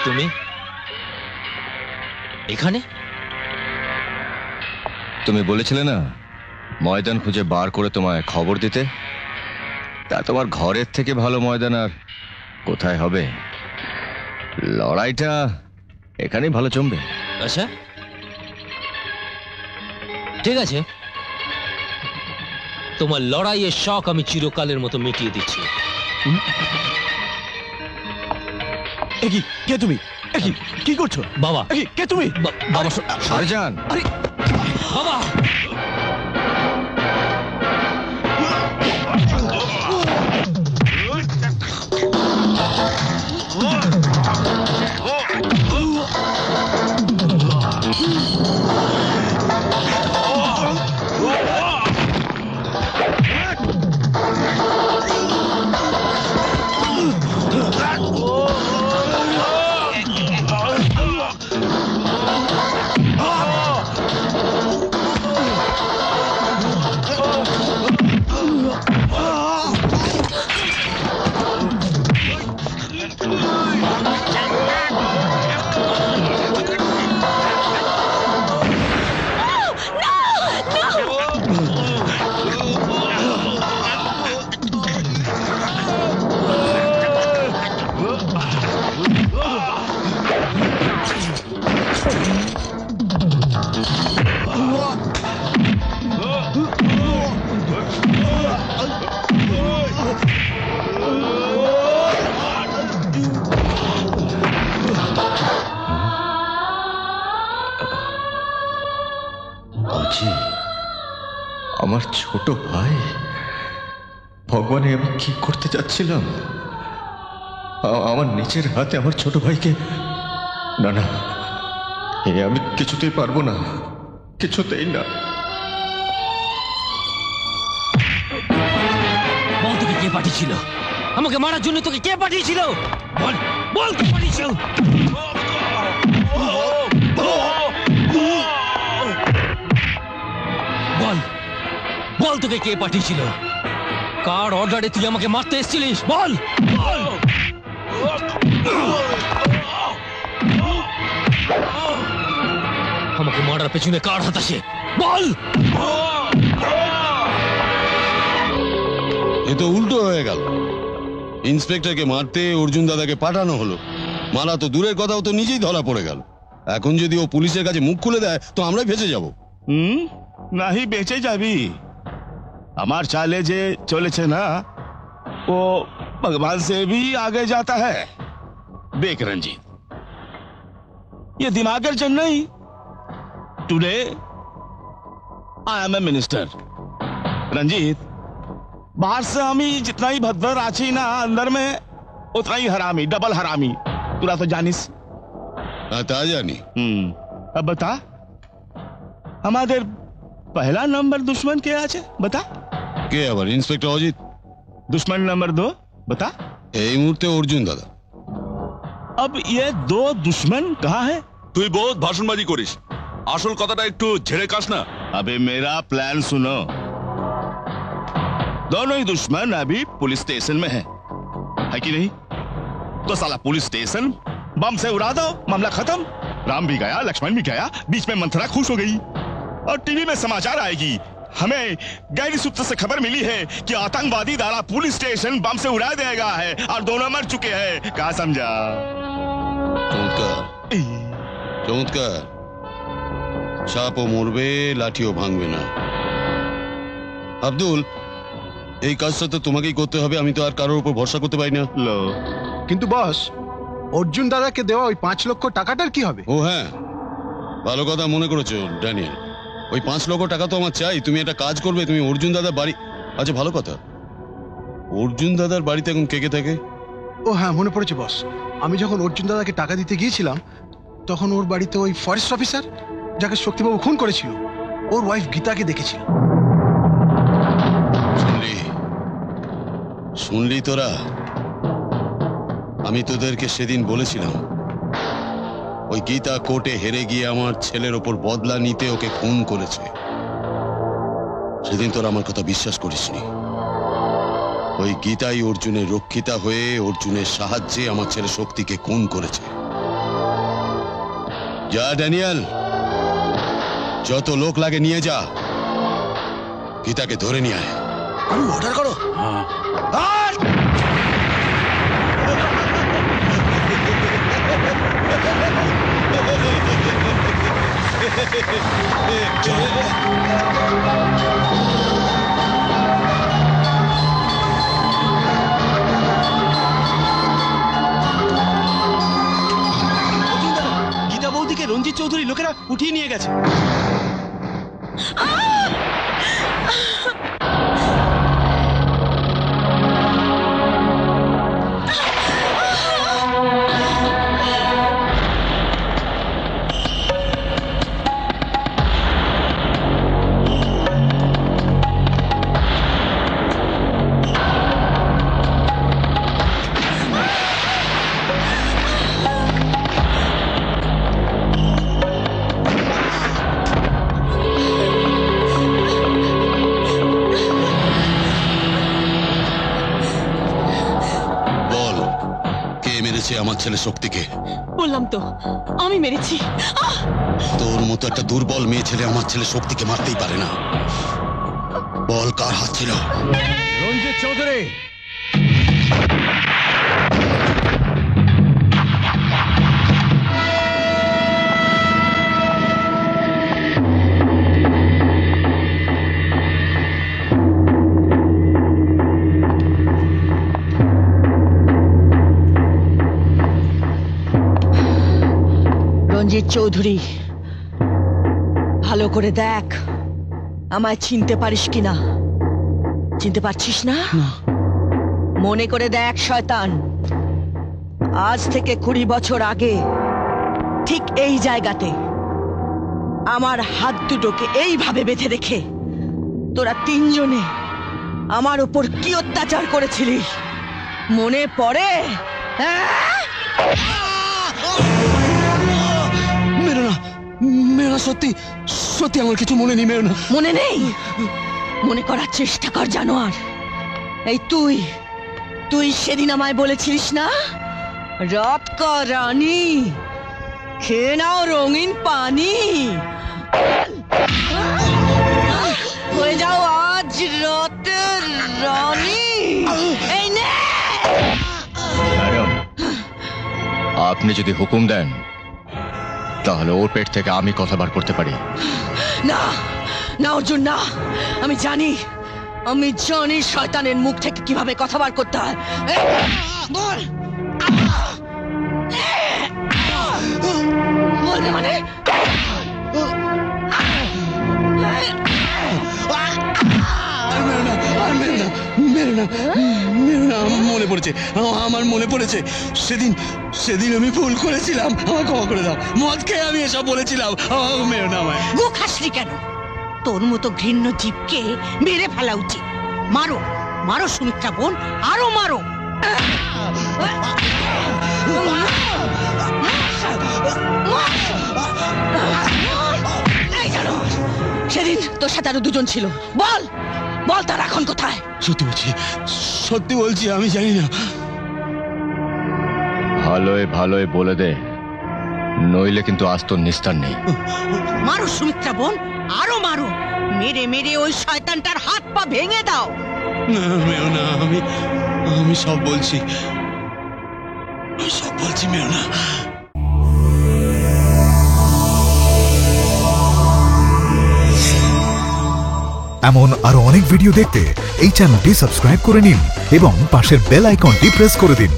তুমি এখানে? তুমি বলেছিলে না ময়দান খুঁজে বার করে তোমায় খবর দিতে, তা তোমার ঘরের থেকে ভালো ময়দান আর কোথায় হবে? লড়াইটা এখানেই ভালো জমবে। আচ্ছা ঠিক আছে, তোমার লড়াইয়ের শখ আমি চিরকালের মতো মিটিয়ে দিচ্ছি। কে তুমি? কি করছো বাবা? কে তুমি? বাবা শাহজাহান, বাবা আমার ছোট ভাই, ভগবানে আমি কি করতে যাচ্ছিলাম? আমার নিজের হাতে আমার ছোট ভাইকে, না না, আমি কিছুতেই পারবো না, কিছুতেই না। বল তোকে কে পাঠিয়েছিল? আমাকে মারার জন্য তোকে কে পাঠিয়েছিল? বল বল কে পাঠিয়েছিল? বল বল তোকে কে পাঠিয়েছিল? কার অর্ডারে তুই আমাকে মারতে এসেছিলিস? বল বল। আমাকে মারার পেছনে কার হাত আছে? বল। এ তো উল্টো হয়ে গেল। ইন্সপেক্টরকে মারতে অর্জুন দাদাকে পাঠানো হলো, মারা তো দূরের কথাও তো নিজেই ধরা পড়ে গেল। এখন যদি ও পুলিশের কাছে মুখ খুলে দেয় তো আমরাই ফেঁসে যাব। नहीं बेचे जाबी हमार चाले जे चले छे ना वो भगवान से भी आगे जाता है। देख रंजीत, ये दिमागर जन नहीं। Today I am a minister. Ranjit, बाहर से हम ही जितना ही भद्दर आछी ना, अंदर में उतना ही हरामी, डबल हरामी। तुरा तो जानिस। ता जानी। अब बता, हमारे पहला नंबर दुश्मन क्या আছে बता? কে আবার? ইন্সপেক্টর অজিত। दुश्मन नंबर 2 बता? এই মুহূর্তে অর্জুন দাদা। अब ये दो दुश्मन कहाँ है? তুই বহুত ভাষণবাজি করিস, আসল কথাটা একটু ঝেড়ে কাস না। अबे मेरा प्लान सुनो। दोनों ही दुश्मन अभी पुलिस स्टेशन में है कि नहीं? तो साला पुलिस स्टेशन बम से उड़ा दो, मामला खत्म। राम भी गया, लक्ष्मण भी गया, बीच में मंथरा खुश हो गई और टीवी में समाचार आएगी। हमें गैर सूत्र से खबर मिली है कि आतंकवादी द्वारा पुलिस स्टेशन बम से उड़ा दिया है और दोनों मर चुके हैं। कहा समझा? চমৎকার চমৎকার। সাপও মরবে, লাঠিও ভাঙবে না। আব্দুল, এই কাজটা তো তোমাকেই করতে হবে, আমি তো আর কারোর উপর ভরসা করতে পারি না। लो, কিন্তু বস, অর্জুন দাদাকে দেওয়া ওই 5 লক্ষ টাকাটার কি হবে? ও হ্যাঁ, ভালো কথা মনে করেছো ড্যানিয়েল। ওই 5 লক্ষ টাকা তো আমার চাই। তুমি একটা কাজ করবে, তুমি অর্জুন দাদার বাড়ি, আচ্ছা ভালো কথা, অর্জুন দাদার বাড়িতে এখন কে কে থাকে? ও হ্যাঁ, মনে পড়েছে বস, আমি যখন অর্জুন দাদাকে টাকা দিতে গিয়েছিলাম তখন ওর বাড়িতে ওই ফরেস্ট অফিসার যাকে শক্তিবাবু খুন করেছিল, ওর ওয়াইফ গীতাকে দেখেছিল। শুনলি তোরা? আমি তোদেরকে সেদিন বলেছিলাম ওই গীতা কোর্টে হেরে গিয়ে আমার ছেলের ওপর বদলা নিতে ওকে খুন করেছে। সেদিন তোরা আমার কথা বিশ্বাস করিসনি। ওই গীতাই অর্জুনের রক্ষিতা হয়ে অর্জুনের সাহায্যে আমার ছেলে শক্তিকে খুন করেছে। যা ড্যানিয়েল, যত লোক লাগে নিয়ে যা, গীতাকে ধরে নিয়ে আয়। আমি অর্ডার করো। গীতা বৌদিকে রঞ্জিত চৌধুরী লোকেরা উঠিয়ে নিয়ে গেছে। আমার ছেলে শক্তিকে। বললাম তো আমি মেরেছি। তোর মতো একটা দুর্বল মেয়ে ছেলে আমার ছেলে শক্তিকে মারতেই পারে না। বল কার হাত ছিল? রঞ্জিত চৌধুরী। রঞ্জিত চৌধুরী, ভালো করে দেখ আমায় চিনতে পারিস কিনা। চিনতে পারছিস না? মনে করে দেখ শয়তান, আজ থেকে 20 বছর আগে ঠিক এই জায়গাতে আমার হাত দুটোকে এইভাবে বেঁধে রেখে তোরা তিনজনে আমার উপর কি অত্যাচার করেছিলিস মনে পড়ে? মেরো না, সত্যি সত্যি আমার কিছু মনে নেই। মেরো না। মনে নেই? মনে করার চেষ্টা কর জানোয়ার। এই তুই সেদিন আমায় বলেছিলিস না, রাত কা রানী খেয়ে নাও রঙিন পানি, হয়ে যাও আজ রাতের রানী। এই নে। ম্যাডাম, আপনি যদি হুকুম দেন তাহলে ওর পেট থেকে আমি কথা বার করতে পারি। না না অর্জুন, না। আমি জানি শয়তানের মুখ থেকে কিভাবে কথা বার করতে হয়। বল বল মানে মনে পড়েছে, আমার মনে পড়েছে। সেদিন আমি ভুল করেছিলাম, আমার ক্ষমা করে দাও। মদ খেয়ে আমি এসব বলেছিলাম। মেরো না আমায়। মুখ হাসলি কেন? তোর মতো ঘৃণ্য জীবকে মেরে ফেলা উচিত। মারো মারো সুমিত্রা বোন, আরো মারো। সেদিন তোর সাথে আরো দুজন ছিল। বল বল তার এখন কোথায়? সত্যি বলছি আমি জানি না। ভালোই ভালোই বলে দে, নইলে কিন্তু আজ তোর নিস্তার নেই। মারো সুমিত্রা বোন, আরো মারো। মেরে মেরে ওই শয়তানটার হাত পা ভেঙে দাও। না মেরো না, আমি সব বলছি, মেরো না। এমন আরো অনেক ভিডিও দেখতে এই চ্যানেলটি সাবস্ক্রাইব করে নিন এবং পাশের বেল আইকনটি প্রেস করে দিন।